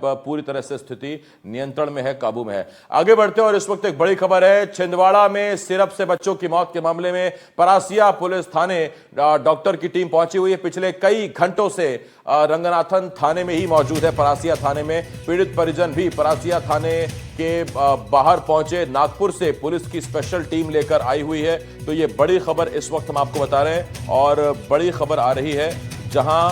पूरी तरह से स्थिति नियंत्रण में है, काबू में है। आगे बढ़ते हैं और इस वक्त एक बड़ी खबर है। छिंदवाड़ा में सिरप से बच्चों की मौत के मामले में परासिया पुलिस थाने डॉक्टर की टीम पहुंची हुई है। पिछले कई घंटों से रंगनाथन थाने में ही मौजूद है। परासिया थाने में पीड़ित परिजन भी परासिया थाने के बाहर पहुंचे। नागपुर से पुलिस की स्पेशल टीम लेकर आई हुई है। तो ये बड़ी खबर इस वक्त हम आपको बता रहे हैं और बड़ी खबर आ रही है जहां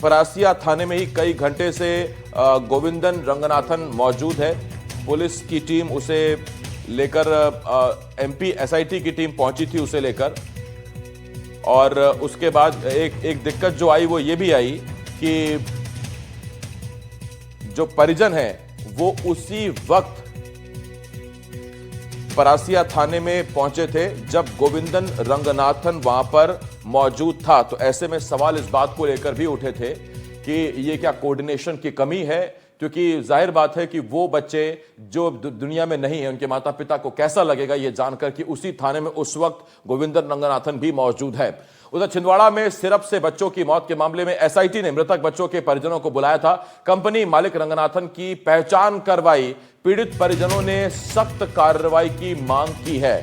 परासिया थाने में ही कई घंटे से गोविंदन रंगनाथन मौजूद है। पुलिस की टीम उसे लेकर एमपी एसआईटी की टीम पहुंची थी उसे लेकर। और उसके बाद एक दिक्कत जो आई वो ये भी आई कि जो परिजन है वो उसी वक्त परासिया थाने में पहुंचे थे जब गोविंदन रंगनाथन वहां पर मौजूद था। तो ऐसे में सवाल इस बात को लेकर भी उठे थे कि ये क्या कोऑर्डिनेशन की कमी है, क्योंकि जाहिर बात है कि वो बच्चे जो दुनिया में नहीं है उनके माता पिता को कैसा लगेगा ये जानकर कि उसी थाने में उस वक्त गोविंदन रंगनाथन भी मौजूद है। उधर छिंदवाड़ा में सिरप से बच्चों की मौत के मामले में एसआईटी ने मृतक बच्चों के परिजनों को बुलाया था। कंपनी मालिक रंगनाथन की पहचान करवाई। पीड़ित परिजनों ने सख्त कार्रवाई की मांग की है।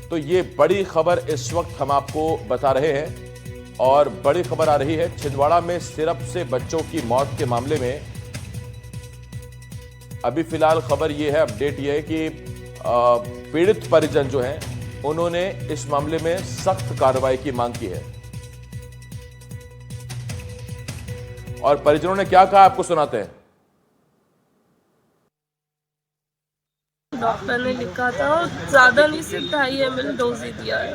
तो ये बड़ी खबर इस वक्त हम आपको बता रहे हैं और बड़ी खबर आ रही है छिंदवाड़ा में सिरप से बच्चों की मौत के मामले में। अभी फिलहाल खबर ये है, अपडेट ये है कि पीड़ित परिजन जो हैं उन्होंने इस मामले में सख्त कार्रवाई की मांग की है। और परिजनों ने क्या कहा आपको सुनाते हैं। डॉक्टर ने लिखा था और ज़्यादा नहीं, सिर्फ 2.5 ml डोज ही दिया है,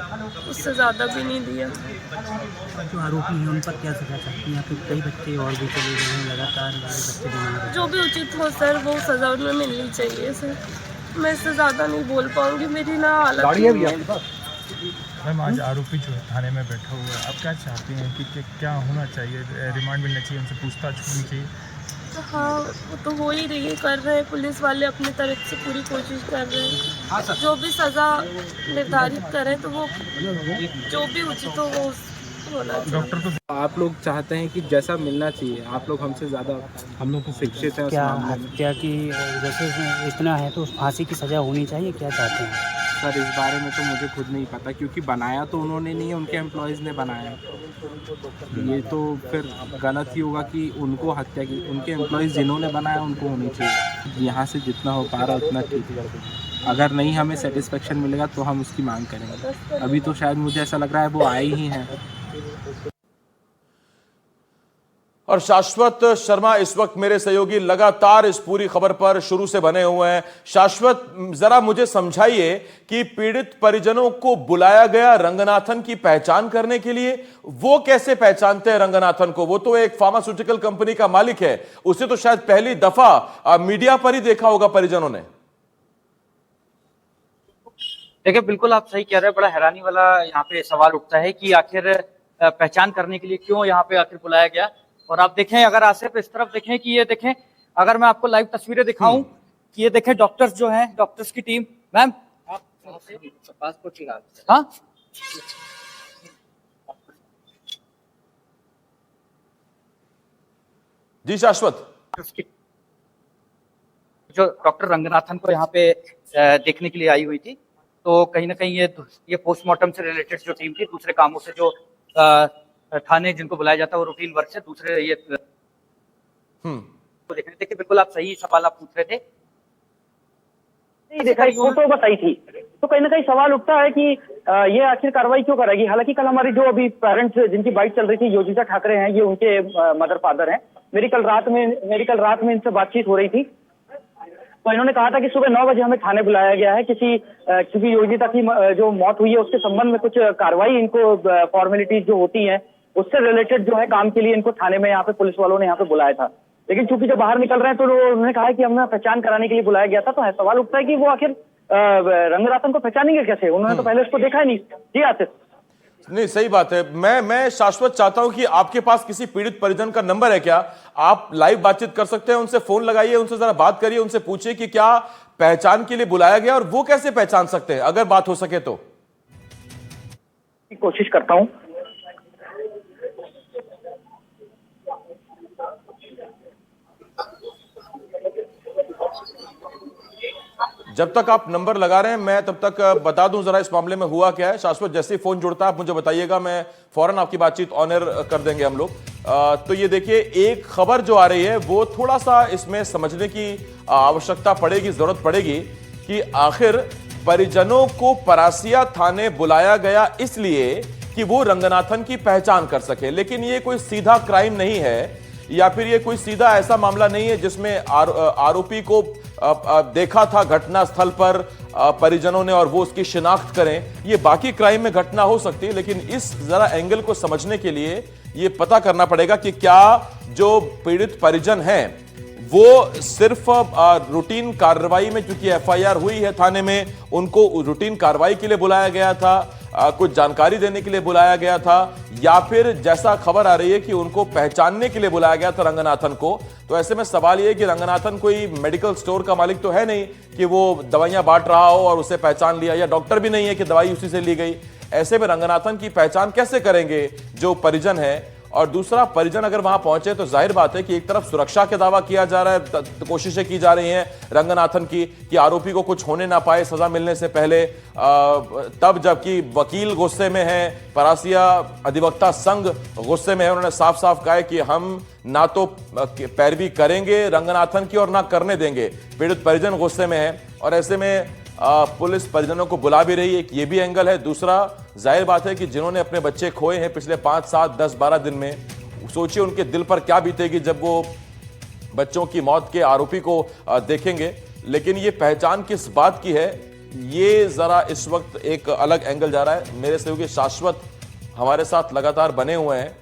उससे ज़्यादा भी नहीं दिया। जो आरोपी हैं उन पर क्या सजा सकती हैं? क्योंकि कई बच्चे और भी चले गए हैं, लगातार बच्चे बीमार हैं। जो भी उचित हो सर, वो सज़ा उन्हें मिलनी चाहिए सर। मैं इससे ज़्यादा नहीं बोल पाऊंगी, मेरी ना हालत नहीं है। मैम, आज आरोपी जो है थाने में बैठा हुआ है, आप क्या चाहती हैं कि क्या होना चाहिए? रिमांड मिलना चाहिए, उनसे पूछताछ होनी चाहिए? हाँ, वो तो हो ही रही है, कर रहे हैं पुलिस वाले अपनी तरफ से पूरी कोशिश कर रहे हैं। जो भी सज़ा निर्धारित करें तो वो जो भी उचित हो वो होना चाहिए। डॉक्टर को आप लोग चाहते हैं कि जैसा मिलना चाहिए, आप लोग हमसे ज़्यादा हम लोग को शिक्षित हैं। क्या हत्या की जैसे इतना है तो फांसी की सज़ा होनी चाहिए, क्या चाहते हैं? सर, इस बारे में तो मुझे खुद नहीं पता, क्योंकि बनाया तो उन्होंने नहीं है, उनके एम्प्लॉयज़ ने बनाया। ये तो फिर गलत ही होगा कि उनको हत्या की, उनके एम्प्लॉयज़ जिन्होंने बनाया उनको होनी चाहिए। यहाँ से जितना हो पा रहा उतना ठीक है। अगर नहीं हमें सेटिस्फेक्शन मिलेगा तो हम उसकी मांग करेंगे। अभी तो शायद मुझे ऐसा लग रहा है वो आए ही हैं। और शाश्वत शर्मा इस वक्त मेरे सहयोगी लगातार इस पूरी खबर पर शुरू से बने हुए हैं। शाश्वत, जरा मुझे समझाइए कि पीड़ित परिजनों को बुलाया गया रंगनाथन की पहचान करने के लिए। वो कैसे पहचानते हैं रंगनाथन को? वो तो एक फार्मास्यूटिकल कंपनी का मालिक है, उसे तो शायद पहली दफा मीडिया पर ही देखा होगा परिजनों ने। देखिए, बिल्कुल आप सही कह रहे हैं। बड़ा हैरानी वाला यहाँ पे सवाल उठता है कि आखिर पहचान करने के लिए क्यों यहाँ पे आखिर बुलाया गया। और आप देखें, अगर आसिफ इस तरफ देखें कि ये देखें, अगर मैं आपको लाइव तस्वीरें दिखाऊं कि ये देखें डॉक्टर्स जो हैं, डॉक्टर्स की टीम। मैम, पासपोर्ट की हाँ, जी शाश्वत, जो डॉक्टर रंगनाथन को यहाँ पे देखने के लिए आई हुई थी, तो कहीं ना कहीं ये पोस्टमार्टम से रिलेटेड जो टीम थी, दूसरे कामों से जो थाने जिनको बुलाया जाता है वो रूटीन वर्क से दूसरे ये तो देख रहे थे कि बिल्कुल आप सही सवाल आप पूछ रहे थे। देखा फोटो बताई थी तो कहीं ना कहीं सवाल उठता है कि ये आखिर कार्रवाई क्यों करेगी। हालांकि कल हमारी जो अभी पेरेंट्स जिनकी बाइट चल रही थी, योजिता ठाकरे हैं, ये उनके मदर फादर हैं। मेरी कल रात में इनसे बातचीत हो रही थी, तो इन्होंने कहा था कि सुबह 9 बजे हमें थाने बुलाया गया है। क्योंकि योजिता की जो मौत हुई है उसके संबंध में कुछ कार्रवाई, इनको फॉर्मेलिटीज जो होती है उससे रिलेटेड जो है काम के लिए इनको थाने में यहाँ पे पुलिस वालों ने यहाँ पे बुलाया था। लेकिन चूंकि जब बाहर निकल रहे हैं तो उन्होंने कहा कि हमें पहचान कराने के लिए बुलाया गया था। तो सवाल उठता है कि वो आखिर रंगनाथन को पहचानेंगे कैसे? उन्होंने तो पहले उसको देखा ही नहीं। जी आसिफ। नहीं, सही बात है। मैं शाश्वत चाहता हूं कि आपके पास किसी पीड़ित परिजन का नंबर है क्या? आप लाइव बातचीत कर सकते हैं, उनसे फोन लगाइए, उनसे जरा बात करिए, उनसे पूछिए कि क्या पहचान के लिए बुलाया गया और वो कैसे पहचान सकते हैं, अगर बात हो सके तो। कोशिश करता हूं। जब तक आप नंबर लगा रहे हैं मैं तब तक बता दूं जरा इस मामले में हुआ क्या है। शाश्वत, जैसे ही फोन जुड़ता है आप मुझे बताइएगा, मैं फौरन आपकी बातचीत ऑन एयर कर देंगे हम लोग। तो ये देखिए, एक खबर जो आ रही है वो थोड़ा सा इसमें समझने की आवश्यकता पड़ेगी, जरूरत पड़ेगी कि आखिर परिजनों को परासिया थाने बुलाया गया इसलिए कि वो रंगनाथन की पहचान कर सके, लेकिन ये कोई सीधा क्राइम नहीं है या फिर ये कोई सीधा ऐसा मामला नहीं है जिसमें आरोपी को देखा था घटना स्थल पर परिजनों ने और वो उसकी शिनाख्त करें। ये बाकी क्राइम में घटना हो सकती है, लेकिन इस जरा एंगल को समझने के लिए ये पता करना पड़ेगा कि क्या जो पीड़ित परिजन हैं वो सिर्फ रूटीन कार्रवाई में, क्योंकि एफआईआर हुई है थाने में, उनको रूटीन कार्रवाई के लिए बुलाया गया था, कुछ जानकारी देने के लिए बुलाया गया था, या फिर जैसा खबर आ रही है कि उनको पहचानने के लिए बुलाया गया था रंगनाथन को। तो ऐसे में सवाल यह है कि रंगनाथन कोई मेडिकल स्टोर का मालिक तो है नहीं कि वो दवाइयां बांट रहा हो और उसे पहचान लिया, या डॉक्टर भी नहीं है कि दवाई उसी से ली गई। ऐसे में रंगनाथन की पहचान कैसे करेंगे जो परिजन है? और दूसरा, परिजन अगर वहां पहुंचे तो जाहिर बात है कि एक तरफ सुरक्षा के दावा किया जा रहा है, कोशिशें की जा रही हैं रंगनाथन की कि आरोपी को कुछ होने ना पाए सजा मिलने से पहले, तब जबकि वकील गुस्से में है, परासिया अधिवक्ता संघ गुस्से में है। उन्होंने साफ साफ कहा है कि हम ना तो पैरवी करेंगे रंगनाथन की और ना करने देंगे। पीड़ित परिजन गुस्से में है और ऐसे में पुलिस परिजनों को बुला भी रही है, एक ये भी एंगल है। दूसरा, जाहिर बात है कि जिन्होंने अपने बच्चे खोए हैं पिछले 5, 7, 10, 12 दिन में, सोचिए उनके दिल पर क्या बीतेगी जब वो बच्चों की मौत के आरोपी को देखेंगे। लेकिन ये पहचान किस बात की है, ये जरा इस वक्त एक अलग एंगल जा रहा है। मेरे सहयोगी शाश्वत हमारे साथ लगातार बने हुए हैं,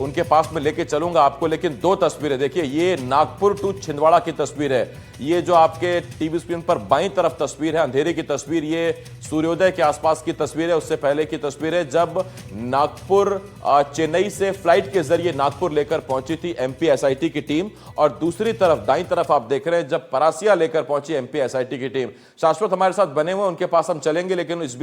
उनके पास में लेके चलूंगा आपको। लेकिन दो तस्वीरें देखिए, ये नागपुर टू छिंदवाड़ा की तस्वीर है, ये जो आपके टीवी स्क्रीन पर बाईं तरफ तस्वीर है अंधेरे की तस्वीर, ये सूर्योदय के आसपास की तस्वीर है, उससे पहले की तस्वीर है जब नागपुर चेन्नई से फ्लाइट के जरिए नागपुर लेकर पहुंची थी एमपी एसआईटी की टीम, और दूसरी तरफ दाईं तरफ आप देख रहे हैं जब परासिया लेकर पहुंची एमपी एसआईटी की टीम। शाश्वत हमारे साथ बने हुए, उनके पास हम चलेंगे, लेकिन इस बीच